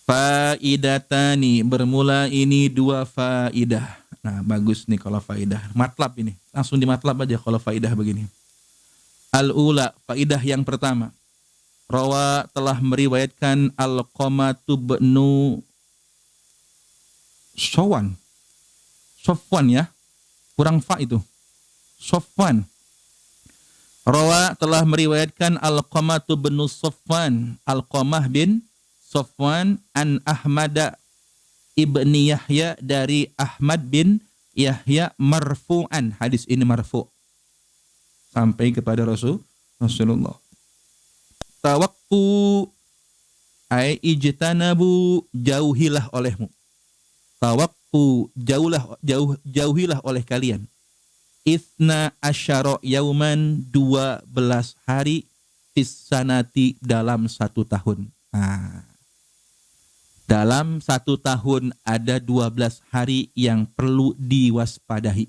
Faidatani, bermula ini dua faidah. Nah, bagus nih kalau faidah. Matlab ini. Langsung di matlab aja kalau faidah begini. Al-ula, faidah yang pertama. Rawa telah meriwayatkan Al-Qamatu bnu Sofwan. Sofwan ya. Kurang fa itu. Sofwan. Rawa telah meriwayatkan Al-Qamatu bnu Sofwan. Al-Qamah bin Sofwan an Ahmad ibni Yahya dari Ahmad bin Yahya marfu'an. Hadis ini marfu' sampai kepada Rasulullah. Tawakku ai ijtanabu, jauhilah olehmu. Tawakku, jauhilah oleh kalian. Itsna asyara yauman, 12 hari, fis sanati, dalam 1 tahun. Nah, dalam 1 tahun ada 12 hari yang perlu diwaspadahi.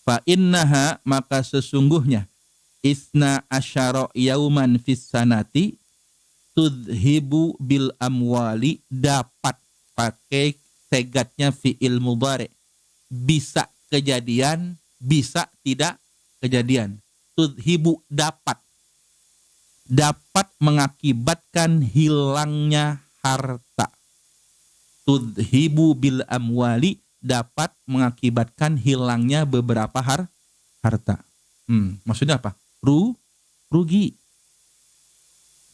Fa innaha, maka sesungguhnya, isna asyara yauman fis sanati, tudhibu bil amwali, dapat, pakai segatnya fi'il mudhari, bisa kejadian, bisa tidak kejadian. Tudhibu, dapat mengakibatkan hilangnya harta. Tudhibu bil amwali, dapat mengakibatkan hilangnya beberapa harta. Maksudnya apa? Rugi.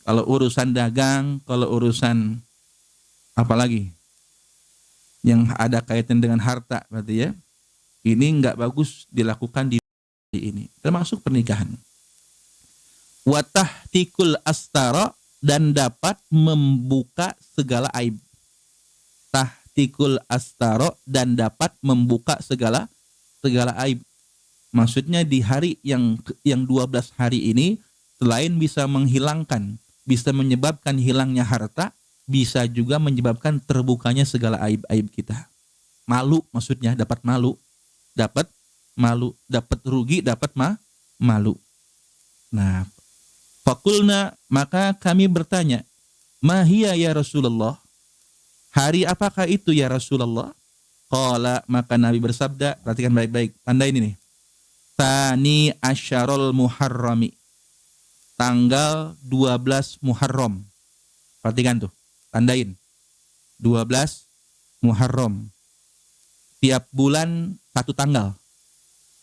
Kalau urusan dagang, kalau urusan apa lagi yang ada kaitan dengan harta, berarti ya, ini nggak bagus dilakukan di ini, termasuk pernikahan. Watahtikul astara, dan dapat membuka segala aib. Tahtikul astara, dan dapat membuka segala aib. Maksudnya di hari yang 12 hari ini, selain bisa menghilangkan, bisa menyebabkan hilangnya harta, bisa juga menyebabkan terbukanya segala aib-aib kita. Malu, maksudnya dapat malu, dapat rugi, dapat malu. Nah, fakulna, maka kami bertanya, mahia ya Rasulullah, hari apakah itu ya Rasulullah? Qala, maka Nabi bersabda, perhatikan baik-baik, tanda ini nih. Tani asyarul muharrami, tanggal 12 Muharram. Perhatikan tuh, tandain. 12 Muharram. Tiap bulan 1 tanggal.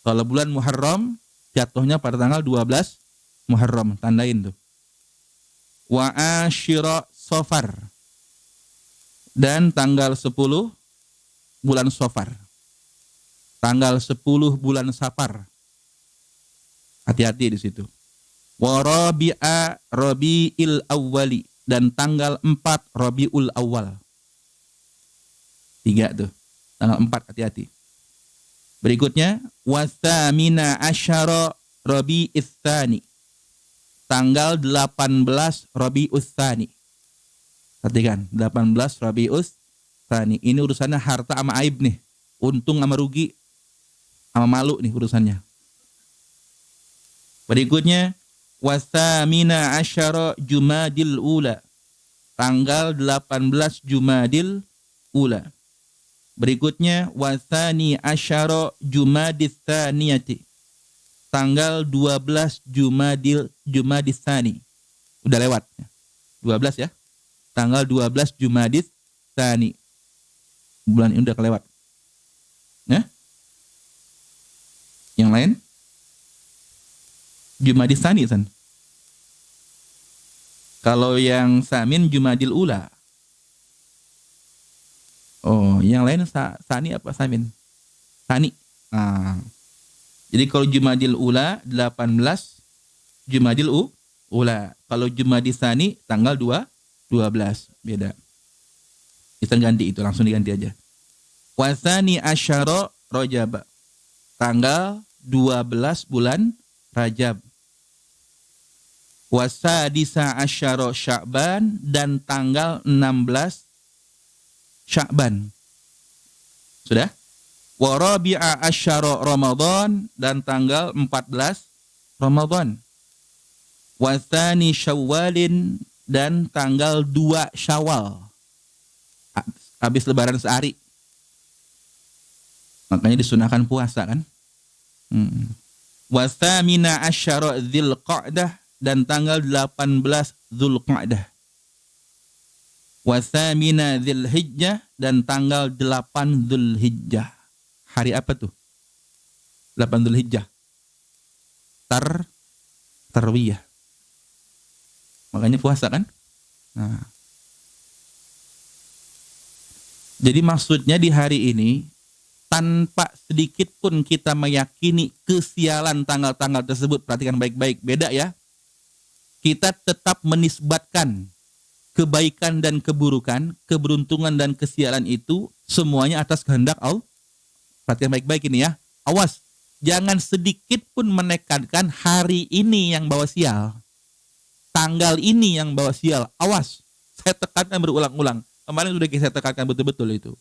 Kalau bulan Muharram jatuhnya pada tanggal 12 Muharram, tandain tuh. Wa asyira Safar, dan tanggal 10 bulan Safar. Tanggal 10 bulan Safar. Hati-hati di situ. Wa rabi'a Rabi'il Awwali, dan tanggal 4 Rabiul Awal. 3 tuh. Tanggal 4, hati-hati. Berikutnya, wasamina asyara Rabi'is Tsani, tanggal 18 Rabi'us Tsani. Perhatikan, 18 Rabi'us Tsani. Ini urusannya harta sama aib nih. Untung sama rugi sama malu nih urusannya. Berikutnya, wasamina asyara Jumadil Ula, tanggal 18 Jumadil Ula. Berikutnya, wasani asyara Jumadis Tsaniyati, tanggal 12 Jumadis Tsani. Udah lewat. 12 ya. Tanggal 12 Jumadis Tsani. Bulan ini udah kelewat. Ya? Yang lain? Jumadis Tsani kan. Kalau yang Samin Jumadil Ula. Oh, yang lain Tsani apa Samin? Tsani. Nah. Jadi kalau Jumadil Ula 18 Jumadil Ula. Kalau Jumadis Tsani tanggal 12, beda. Kita ganti itu, langsung diganti aja. Wasani asyara Rajab, tanggal 12 bulan Rajab. Wasadisa asyara Sya'ban, dan tanggal 16 Sya'ban. Sudah? Warabi'a asyara Ramadan, dan tanggal 14 Ramadan. Wathani Syawalin, dan tanggal 2 Syawal. habis lebaran sehari. Makanya disunahkan puasa kan. Wa thamina asyara Dzulqa'dah, dan tanggal 18 Dzulqa'dah. Wa thamina Dzulhijjah, dan tanggal 8 Dzulhijjah. Hari apa tuh? 8 Dzulhijjah. Tarwiyah. Makanya puasa kan? Nah. Jadi maksudnya di hari ini, tanpa sedikit pun kita meyakini kesialan tanggal-tanggal tersebut, perhatikan baik-baik, beda ya. Kita tetap menisbatkan kebaikan dan keburukan, keberuntungan dan kesialan itu semuanya atas kehendak Allah. Perhatikan baik-baik ini ya. Awas, jangan sedikit pun menekankan hari ini yang bawa sial. Tanggal ini yang bawa sial. Awas, saya tekankan berulang-ulang. Kemarin sudah saya tekankan betul-betul itu.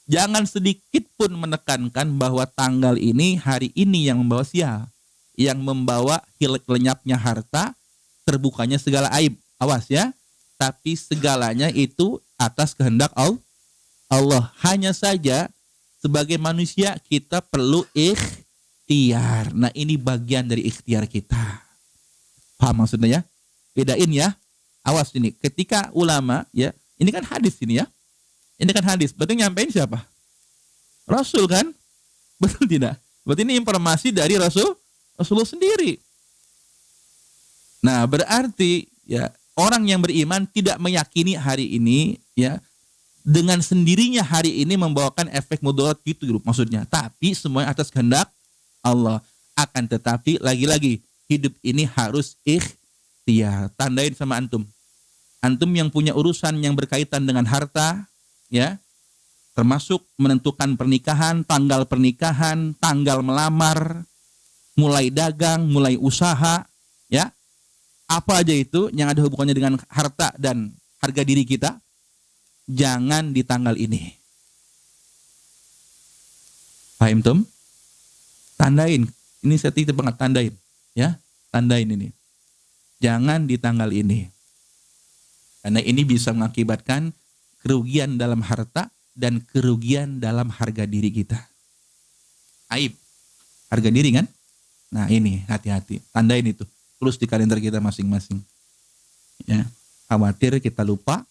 Jangan sedikit pun menekankan bahwa tanggal ini, hari ini yang membawa sial. Yang membawa lenyapnya harta, terbukanya segala aib. Awas ya. Tapi segalanya itu atas kehendak Allah. Hanya saja sebagai manusia kita perlu ikhtiar. Nah ini bagian dari ikhtiar kita. Paham maksudnya ya? Bedain ya. Awas ini. Ketika ulama ya, ini kan hadis ini ya. Ini kan hadis. Berarti nyampein siapa? Rasul kan? Betul tidak? Berarti ini informasi dari Rasulullah sendiri. Nah, berarti ya orang yang beriman tidak meyakini hari ini ya dengan sendirinya hari ini membawakan efek mudarat gitu maksudnya. Tapi semuanya atas kehendak Allah. Akan tetapi lagi-lagi hidup ini harus ikhtiar. Tandain sama antum. Antum yang punya urusan yang berkaitan dengan harta, ya, termasuk menentukan pernikahan, tanggal melamar, mulai dagang, mulai usaha, ya, apa aja itu yang ada hubungannya dengan harta dan harga diri kita, jangan di tanggal ini. Paham Tom? Tandain, ini saya titip banget, tandain, ya, tandain ini. Jangan di tanggal ini. Karena ini bisa mengakibatkan kerugian dalam harta dan kerugian dalam harga diri kita. Aib. Harga diri kan? Nah ini hati-hati. Tandain itu. Tulis di kalender kita masing-masing. Ya. Khawatir kita lupa.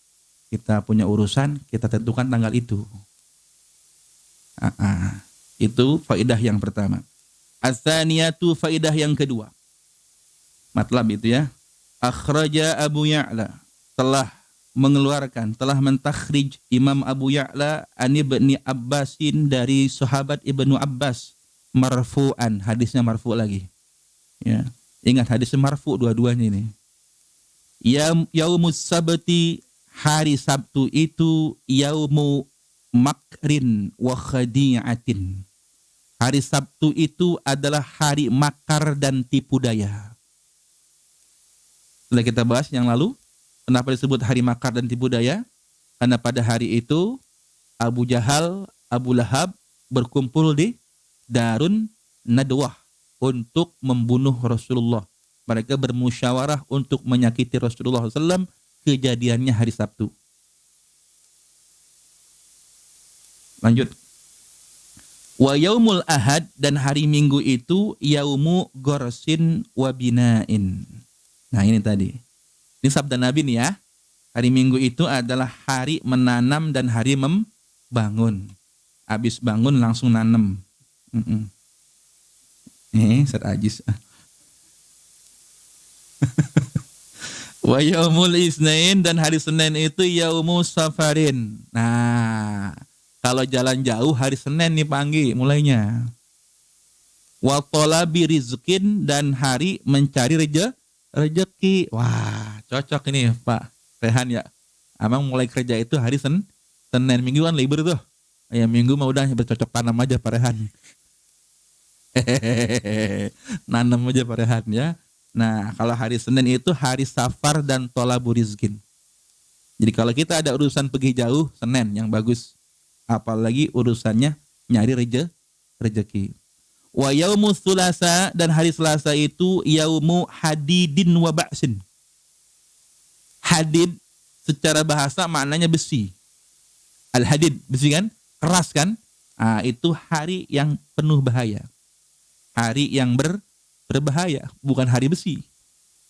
Kita punya urusan. Kita tentukan tanggal itu. Itu faidah yang pertama. As-tsaniyatu, faidah yang kedua. Matlab itu ya. Akhraja Abu Ya'la. Telah mentakhrij Imam Abu Ya'la an Ibni Abbasin dari sahabat Ibnu Abbas marfu'an, hadisnya marfu' lagi. Ya, ingat hadisnya marfu' dua-duanya ini. Yaumus sabti, hari Sabtu itu yaumu makrin wa khadi'atin. Hari Sabtu itu adalah hari makar dan tipu daya. Sudah kita bahas yang lalu. Kenapa disebut hari makar dan tipu daya? Karena pada hari itu Abu Jahal, Abu Lahab berkumpul di Darun Nadwah untuk membunuh Rasulullah. Mereka bermusyawarah untuk menyakiti Rasulullah SAW. Kejadiannya hari Sabtu. Lanjut. Wa yaumul ahad, dan hari Minggu itu yaumu gorsin wa binain. Nah ini tadi. Ini sabda Nabi nih ya. Hari Minggu itu adalah hari menanam dan hari membangun. Habis bangun langsung nanam. Ustaz Ajis. Wa yaumul isnain, dan hari Senin itu yaumus safarin. Nah, kalau jalan jauh hari Senin nih Panggi mulainya. Wa talabi rizqin, dan hari mencari rezeki. Wah, cocok ini Pak Rehan ya. Abang mulai kerja itu hari Senin, Minggu kan libur tuh. Ya Minggu mah udah bercocok tanam aja Pak Rehan. Nanam aja Pak Rehan ya. Nah, kalau hari Senin itu hari safar dan tolabu rizkin. Jadi kalau kita ada urusan pergi jauh, Senin yang bagus. Apalagi urusannya nyari rezeki. Wa yaumu tsulasa, dan hari Selasa itu yaumu hadidin wa ba'sin. Hadid secara bahasa maknanya besi. Al-hadid, besi kan? Keras kan? Itu hari yang penuh bahaya. Hari yang berbahaya, bukan hari besi.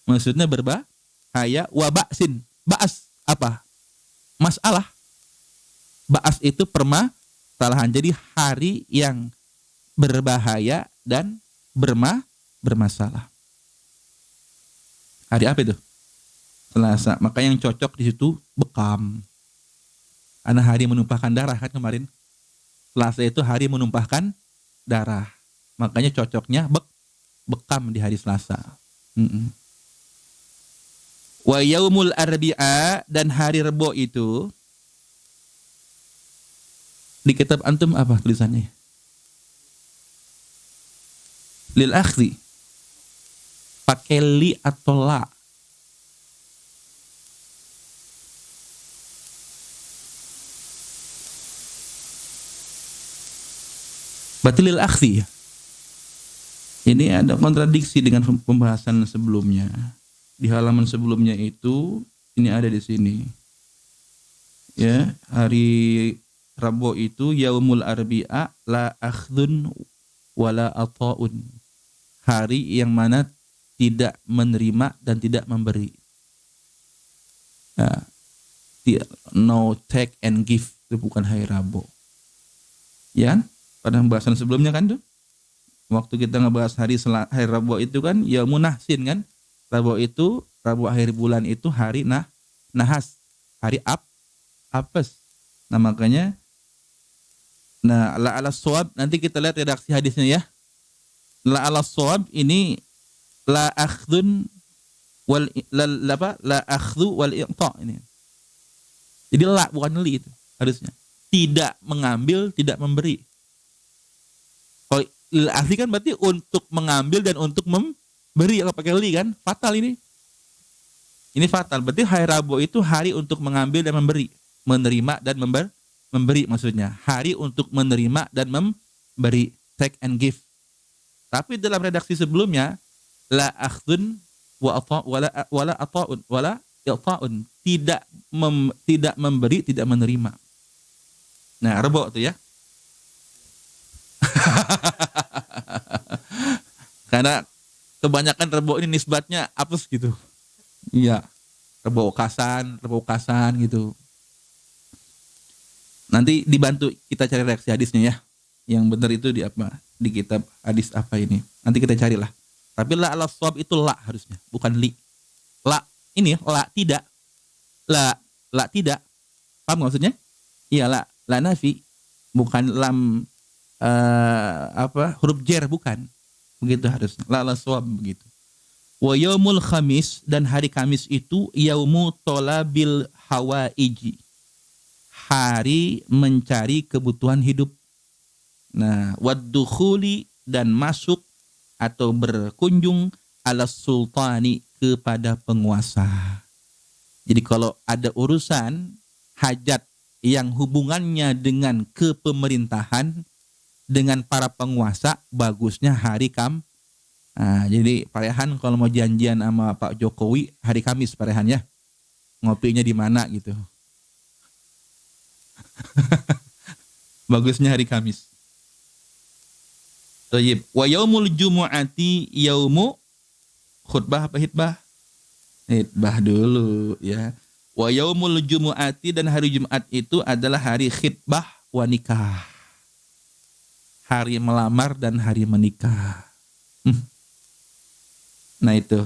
Maksudnya berbahaya. Wa ba'sin. Ba'as apa? Masalah. Ba'as itu permasalahan. Jadi hari yang berbahaya dan bermasalah. Hari apa itu? Selasa. Maka yang cocok di situ bekam. Karena hari menumpahkan darah kan kemarin. Selasa itu hari menumpahkan darah. Makanya cocoknya bekam di hari Selasa. Wa yaumul arbi'a, dan hari Rebo itu di kitab antum apa tulisannya? Lil akhzi. Pakai li atau la? Berarti lil akhzi ya. Ini ada kontradiksi dengan pembahasan sebelumnya. Di halaman sebelumnya itu ini ada di sini. Ya, hari Rabu itu yaumul arbi'a la akhdun wala ata'un. Hari yang mana tidak menerima dan tidak memberi. No take and give, itu bukan hari Rabu. Ya, pada pembahasan sebelumnya kan tuh. Waktu kita ngebahas hari Rabu itu kan yaumun nahsin kan. Rabu itu, Rabu akhir bulan itu hari nahas, hari apes. Nah makanya, la ala shawab, nanti kita lihat redaksi hadisnya ya. La ala shawab ini la akhdun la akhdhu wal i'ta ini. Jadi la bukan li itu harusnya. Tidak mengambil, tidak memberi. Kalau asli kan berarti untuk mengambil dan untuk memberi. Kalau pakai li kan fatal ini. Ini fatal. Berarti hari Rabu itu hari untuk mengambil dan memberi, menerima dan memberi maksudnya. Hari untuk menerima dan memberi, take and give. Tapi dalam redaksi sebelumnya la akhdun wala ata'un wala i'ta'un, tidak memberi, tidak menerima. Nah, Rabu itu ya. Karena kebanyakan Rabu ini nisbatnya apes gitu. Iya. Rabu kasan gitu. Nanti dibantu kita cari reaksi hadisnya ya. Yang benar itu di apa? Di kitab hadis apa ini? Nanti kita carilah. Tapi la ala shawab itu la harusnya, bukan li. La ini la tidak. La tidak. Paham maksudnya? Iya, la nafi, bukan lam huruf jar, bukan. Begitu harusnya. La ala shawab begitu. Wa yaumul khamis, dan hari Kamis itu yaumu talabil hawaiji. Hari mencari kebutuhan hidup. Nah, waddukhuli, dan masuk atau berkunjung ala sultani, kepada penguasa. Jadi kalau ada urusan hajat yang hubungannya dengan kepemerintahan, dengan para penguasa, bagusnya hari jadi Pak Rehan kalau mau janjian sama Pak Jokowi hari Kamis Pak Rehan ya. Ngopinya di mana gitu. Bagusnya hari Kamis. Thayyib. Wa yaumul jumu'ati yaumu khutbah apa hitbah? Hitbah dulu ya. Wa yaumul jumu'ati, dan hari Jumat itu adalah hari khitbah wa nikah. Hari melamar dan hari menikah. Nah itu.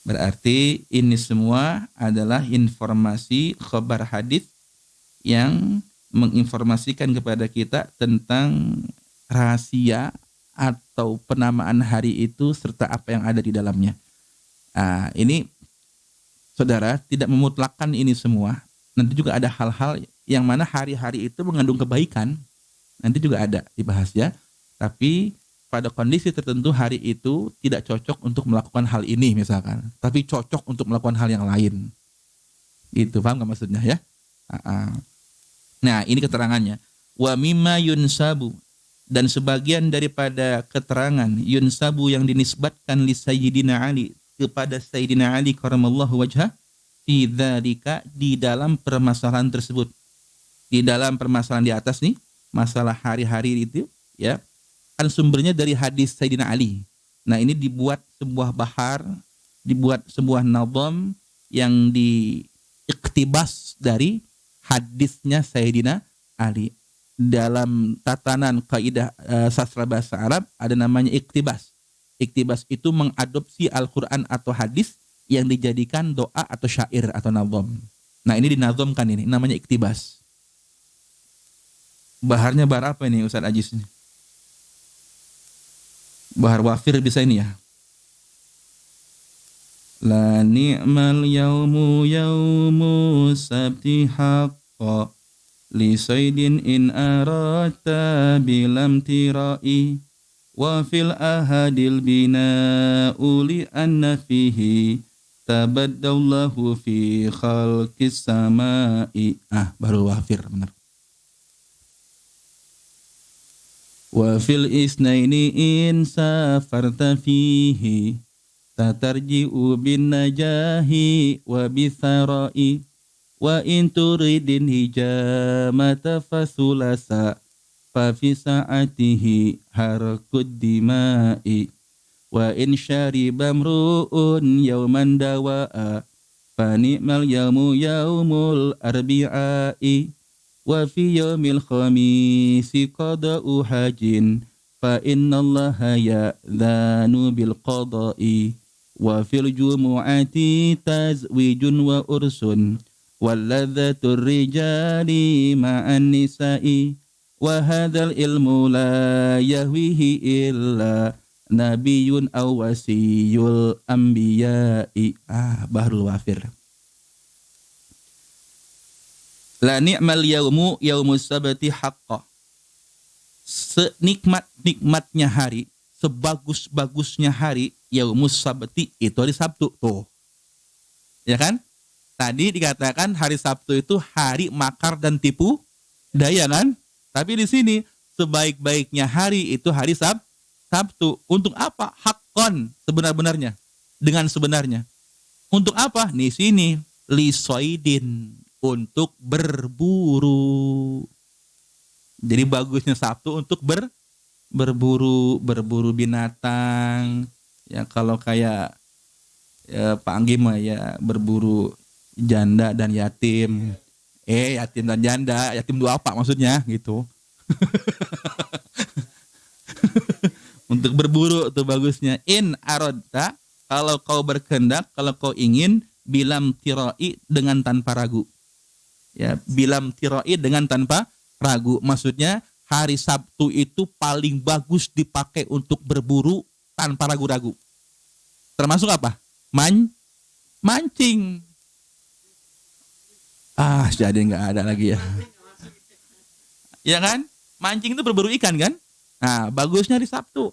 Berarti ini semua adalah informasi khabar hadis yang menginformasikan kepada kita tentang rahasia atau penamaan hari itu serta apa yang ada di dalamnya. Ini saudara tidak memutlakkan ini semua. Nanti juga ada hal-hal yang mana hari-hari itu mengandung kebaikan. Nanti juga ada dibahas ya. Tapi pada kondisi tertentu hari itu tidak cocok untuk melakukan hal ini misalkan. Tapi cocok untuk melakukan hal yang lain. Itu paham gak maksudnya ya? Nah ini keterangannya. Wa mimma yunsabu, dan sebagian daripada keterangan yunsabu yang dinisbatkan li Sayyidina Ali, kepada Sayyidina Ali karamallahu wajhah, fi dzalika, di dalam permasalahan tersebut. di dalam permasalahan di atas nih, masalah hari-hari itu ya, kan sumbernya dari hadis Sayyidina Ali. Nah, ini dibuat sebuah bahar, dibuat sebuah nazam yang diiktibas dari hadisnya Sayyidina Ali. Dalam tatanan kaidah sastra bahasa Arab ada namanya iktibas. Iktibas itu mengadopsi Al-Quran atau hadis yang dijadikan doa atau syair atau nazam. Nah, ini dinazamkan, ini namanya iktibas. Baharnya bahar apa ini Ustaz Ajis? Bahar wafir bisa ini ya. La ni'mal yaumu yaumu sabti haqqa li saydin in arata bilam tirai wa fil ahadil bina'u li anna fihi tabaddallahu fi khalqis samai. Baru wafir benar. Wa fil isnaini in safarta fihi tatarji'u bin najahi wa bitharai wa in turidin hijamata fasulasa fa fi sa'atihi harkud dimai wa in syariba mru'un yawman dawa'a fa ni'mal yawmu yawmul arbi'ai wa fi yawmil khamisi qada'u hajin fa innallaha ya'dhanu bil qada'i wa fil jumu'ati tazwijun wa ursun walladzatur rijali ma'an nisa'i wa hadzal ilmu la yahwihi illa nabiyyun aw wasiyul anbiya'i. Bahrul wafir. La ni'mal yaumu yaumus sabti haqqa. Senikmat-nikmatnya hari, sebagus-bagusnya hari, yaumus sabti itu hari Sabtu tuh. Ya kan? Tadi dikatakan hari Sabtu itu hari makar dan tipu daya kan? Tapi di sini sebaik-baiknya hari itu hari Sabtu. Untuk apa? Haqqan, sebenar-benarnya. Dengan sebenarnya. Untuk apa? Di sini lisoidin, untuk berburu. Jadi bagusnya Sabtu untuk berburu binatang. Ya kalau kayak ya, Pak Anggi mah ya berburu janda dan yatim. Yatim dan janda, yatim dua apa maksudnya gitu. Untuk berburu itu bagusnya. In aradta, kalau kau berkehendak, kalau kau ingin, bilam tirai, dengan tanpa ragu. Ya, bilam tirai, dengan tanpa ragu. Maksudnya hari Sabtu itu paling bagus dipakai untuk berburu tanpa ragu-ragu. Termasuk apa? Mancing. Jadi nggak ada lagi ya. Ya kan? Mancing itu berburu ikan kan? Nah, bagusnya hari Sabtu.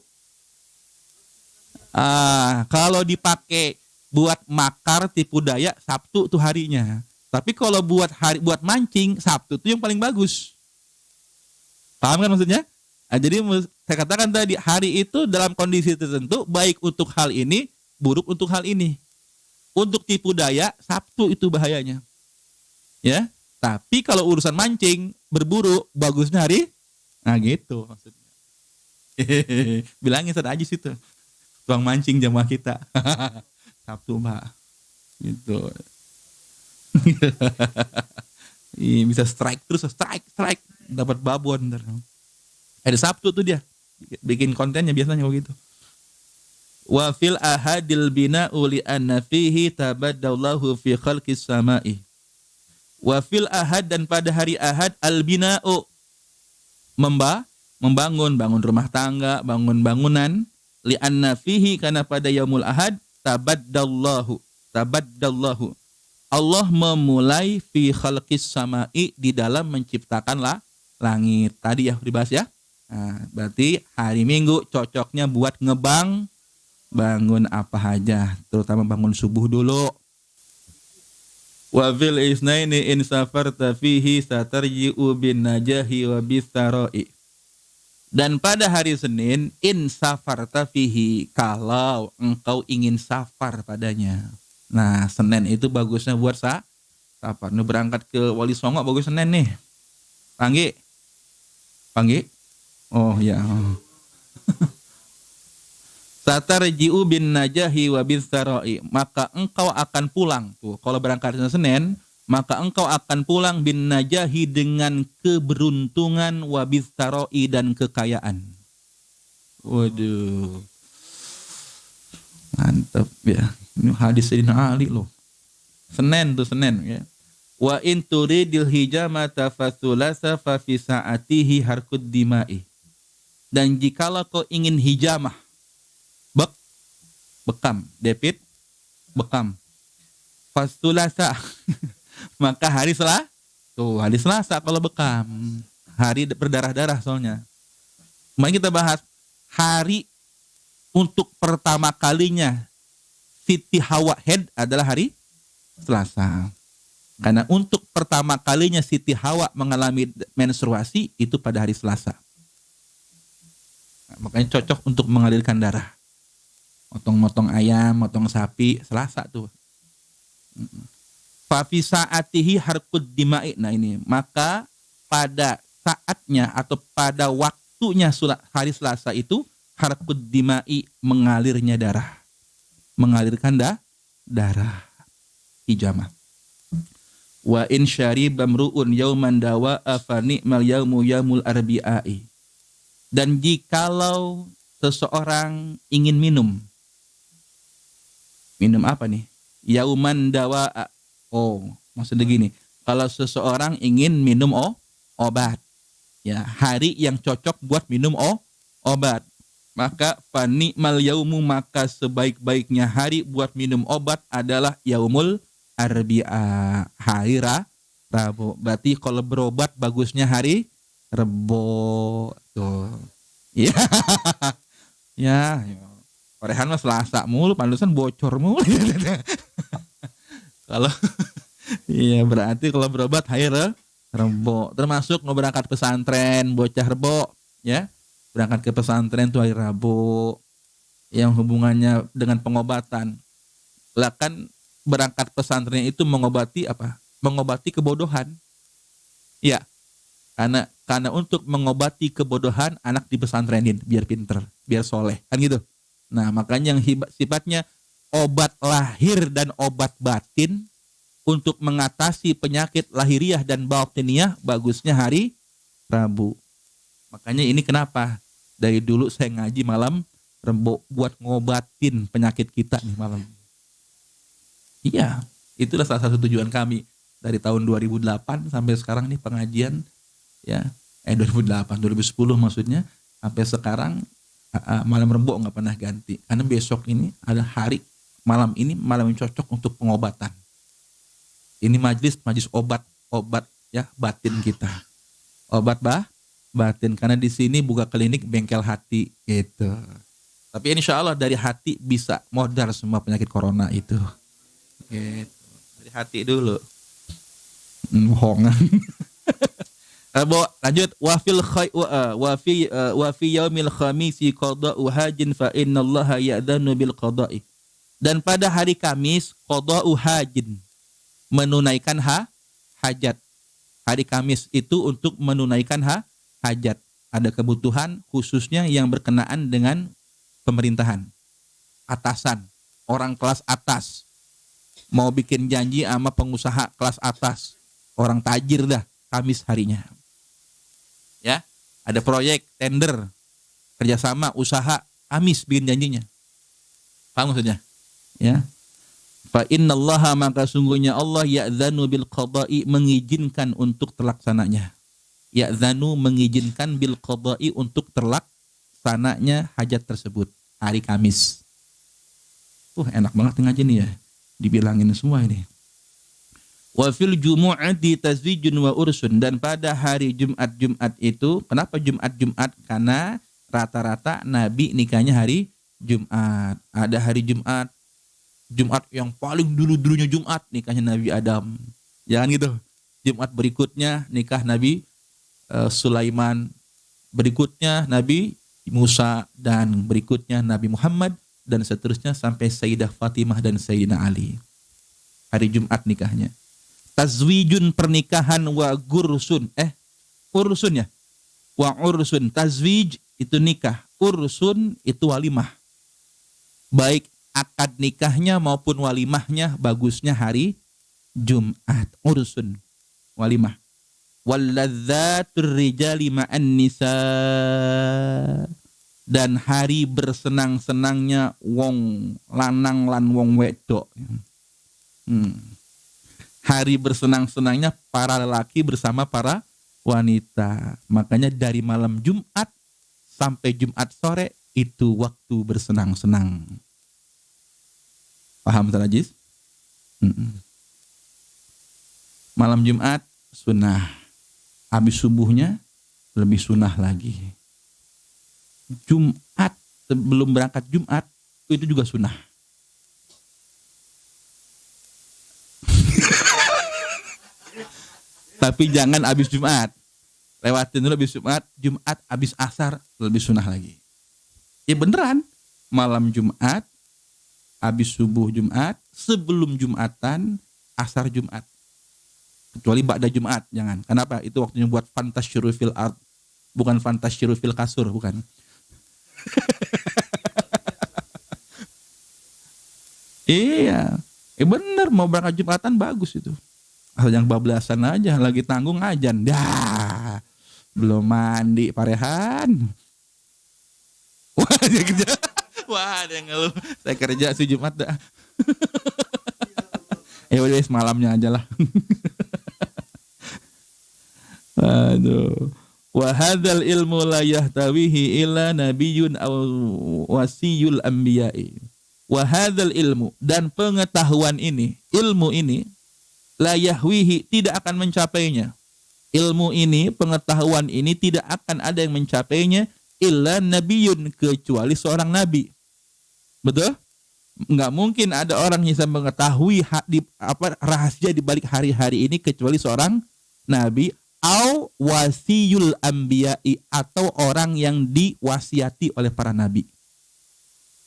Kalau dipakai buat makar tipu daya, Sabtu tuh harinya. Tapi kalau buat mancing, Sabtu tuh yang paling bagus. Paham kan maksudnya? Jadi saya katakan tadi, hari itu dalam kondisi tertentu baik untuk hal ini, buruk untuk hal ini. Untuk tipu daya, Sabtu itu bahayanya. Ya, tapi kalau urusan mancing, berburu, bagusnya hari, gitu maksudnya. Bilangin saja situ, tukang mancing jamaah kita, Sabtu Mbak, gitu. Bisa strike terus, strike, dapat babon. Ada Sabtu tuh dia, bikin kontennya biasanya begitu. Wa fil ahadil bina'u li anna fihi tabaddallahu fi khalqis sama'i. Wa fil ahad, dan pada hari ahad, al bina'u, bangun rumah tangga, bangun bangunan, li anna fihi, karena pada yaumul ahad, tabaddallahu, Allah memulai fi khalqis sama'i, di dalam menciptakan langit. Tadi ya dibahas ya. Berarti hari Minggu cocoknya buat bangun apa aja, terutama bangun subuh dulu. Wa fil isnaini in safarta fihi satarji'u bin najahi wa bitharai. Dan pada hari Senin, in safarta fihi, kalau engkau ingin safar padanya. Nah, Senin itu bagusnya buat safar. Berangkat ke Wali Songo bagus Senin nih. Pangge. Pangge. Oh ya. Satarji'u bin najahi wa bin sarai, maka engkau akan pulang. Tuh, kalau berangkat Senin, maka engkau akan pulang bin najahi dengan keberuntungan wa bin sarai dan kekayaan. Waduh. Mantap ya. Ini hadis Sayyidina Ali loh. Senin ya. Wa in turidil hijamata fasulasa fa fi sa'atihi harkud dima'i. Dan jikalau kau ingin hijamah, bekam, debit, bekam. Fasulasa, maka hari Selasa kalau bekam. Hari berdarah-darah soalnya. Mari kita bahas hari untuk pertama kalinya Siti Hawa head adalah hari Selasa. Karena untuk pertama kalinya Siti Hawa mengalami menstruasi itu pada hari Selasa. Nah, makanya cocok untuk mengalirkan darah. Motong-motong ayam, motong sapi, Selasa tuh. Fa fi sa'atihi harkud dima'i. Nah ini, maka pada saatnya atau pada waktunya hari Selasa itu harkud dima'i, mengalirnya darah. Mengalirkan darah. Hijamah. Wa in syariba mru'un yauman dawa'a fa ni'mal yaumu yaumul arbi'ai. Dan jikalau seseorang ingin minum apa nih? Yauman dawa'a. Oh, maksudnya gini, kalau seseorang ingin minum obat, ya hari yang cocok buat minum obat, maka fani mal yaumu, maka sebaik-baiknya hari buat minum obat adalah yaumul arbi'a, hari Rabu. Berarti kalau berobat bagusnya hari Rebo tuh. Ya. Ya. Korehan mah Selasa mulu, pantesan bocor mulu. Kalau iya berarti kalau berobat hari Rebo. Termasuk mau berangkat pesantren, bocah Rebo, ya. Berangkat ke pesantren tuh hari Rabu. Yang hubungannya dengan pengobatan. Lah kan berangkat pesantren itu mengobati apa? Mengobati kebodohan. Ya. Karena untuk mengobati kebodohan anak di pesantrenin biar pinter, biar soleh, kan gitu. Nah, makanya yang sifatnya obat lahir dan obat batin untuk mengatasi penyakit lahiriah dan batiniah bagusnya hari Rabu. Makanya ini kenapa dari dulu saya ngaji malam Rebo buat ngobatin penyakit kita nih malam. Iya, itulah salah satu tujuan kami dari tahun 2008 sampai sekarang nih pengajian ya. 2008, 2010 maksudnya sampai sekarang malam Rebo nggak pernah ganti. Karena besok ini ada hari malam ini malam yang cocok untuk pengobatan. Ini majlis obat ya batin kita. Obat batin karena di sini buka klinik bengkel hati gitu. Tapi insya Allah dari hati bisa modal semua penyakit corona itu. Gitu. Dari hati dulu. Bohongan. Lanjut wa fi yaumil khamisi qada'u hajin fa innallaha ya'dhanu bil qada'i. Dan pada hari Kamis qada'u hajin, menunaikan hajat. Hari Kamis itu untuk menunaikan hajat. Ada kebutuhan khususnya yang berkenaan dengan pemerintahan, atasan, orang kelas atas. Mau bikin janji sama pengusaha kelas atas, orang tajir dah, Kamis harinya. Ya, ada proyek, tender, kerjasama, usaha, Kamis bikin janjinya. Paham maksudnya? Ya. Fa innallaha, maka sungguhnya Allah ya'dzanu bil qada'i, mengizinkan untuk terlaksananya. Ya'dzanu, mengizinkan bil qada'i, untuk terlaksananya hajat tersebut hari Kamis. Enak banget ngaji nih ya. Dibilangin semua ini. Wa fil jumu'ati tazwijun wa ursun, dan pada hari Jumat itu, kenapa Jumat? Karena rata-rata Nabi nikahnya hari Jumat. Ada hari Jumat yang paling dulunya Jumat nikahnya Nabi Adam. Jangan gitu. Jumat berikutnya nikah Nabi Sulaiman, berikutnya Nabi Musa, dan berikutnya Nabi Muhammad, dan seterusnya sampai Sayyidah Fatimah dan Sayyidina Ali. Hari Jumat nikahnya. Tazwijun, pernikahan, wa gursun. Ursun ya. Wa ursun tazwij itu nikah, ursun itu walimah. Baik akad nikahnya maupun walimahnya bagusnya hari Jumat. Ursun walimah. Walladzatur rijali ma'an nisa, dan hari bersenang-senangnya wong lanang lan wong wedok. Hari bersenang-senangnya para lelaki bersama para wanita. Makanya dari malam Jumat sampai Jumat sore itu waktu bersenang-senang. Paham Ustaz Aziz? Malam Jumat sunnah. Habis subuhnya lebih sunnah lagi. Jumat sebelum berangkat Jumat itu juga sunnah. Tapi jangan habis Jumat. Lewatin dulu habis Jumat. Jumat habis asar lebih sunnah lagi. Ya beneran. Malam Jumat, habis subuh Jumat, sebelum Jumatan, asar Jumat. Kecuali ba'da Jumat, jangan. Kenapa? Itu waktunya buat fantasyiru fil ard. Bukan fantasyiru fil kasur, bukan. Iya. Bener, mau berangkat Jumatan bagus itu. Asal yang bablasan aja, lagi tanggung ngajan. Dah, belum mandi parehan. Wah, dia kerja. Wah, dia ngeluh. Saya kerja si Jumat dah. Ya udah semalamnya aja lah. Aduh. Wa hadzal ilmu la yahtawihi illa nabiyyun aw wasiyul anbiya'i. Wa hadzal ilmu, dan pengetahuan ini, ilmu ini la yahwihi, tidak akan mencapainya. Ilmu ini, pengetahuan ini tidak akan ada yang mencapainya illa nabiyyun, kecuali seorang nabi. Betul? Enggak mungkin ada orang yang bisa mengetahui rahasia di balik hari-hari ini kecuali seorang nabi, au wasiyul anbiya'i, atau orang yang diwasiati oleh para nabi.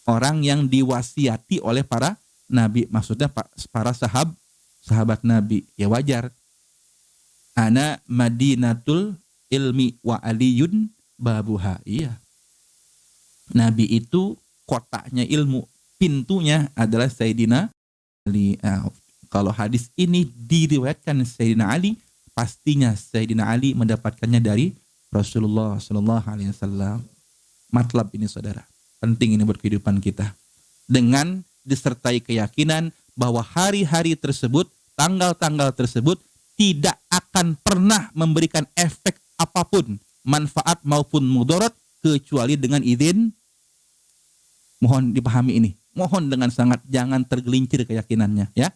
Orang yang diwasiati oleh para nabi, maksudnya para sahabat nabi. Ya wajar. Ana madinatul ilmi wa aliyun babuha. Iya. Nabi itu kotanya ilmu, pintunya adalah Sayyidina Ali. Kalau hadis ini diriwayatkan Sayyidina Ali, pastinya Sayyidina Ali mendapatkannya dari Rasulullah Sallallahu Alaihi Wasallam. Matlab ini saudara, penting ini buat kehidupan kita. Dengan disertai keyakinan bahwa hari-hari tersebut, tanggal-tanggal tersebut tidak akan pernah memberikan efek apapun, manfaat maupun mudarat, kecuali dengan izin. Mohon dipahami ini. Mohon dengan sangat, jangan tergelincir keyakinannya ya.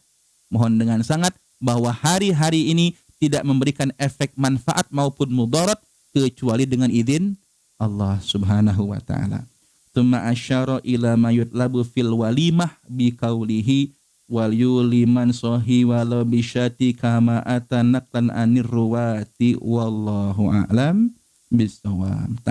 Mohon dengan sangat bahwa hari-hari ini tidak memberikan efek manfaat maupun mudarat kecuali dengan izin Allah Subhanahu wa taala. Tsumma asyara ila ma yutlabu fil walimah biqaulihi wal yuliman sahi walau bisyati kama atanaqlan anir ruwati wallahu a'lam bisawab.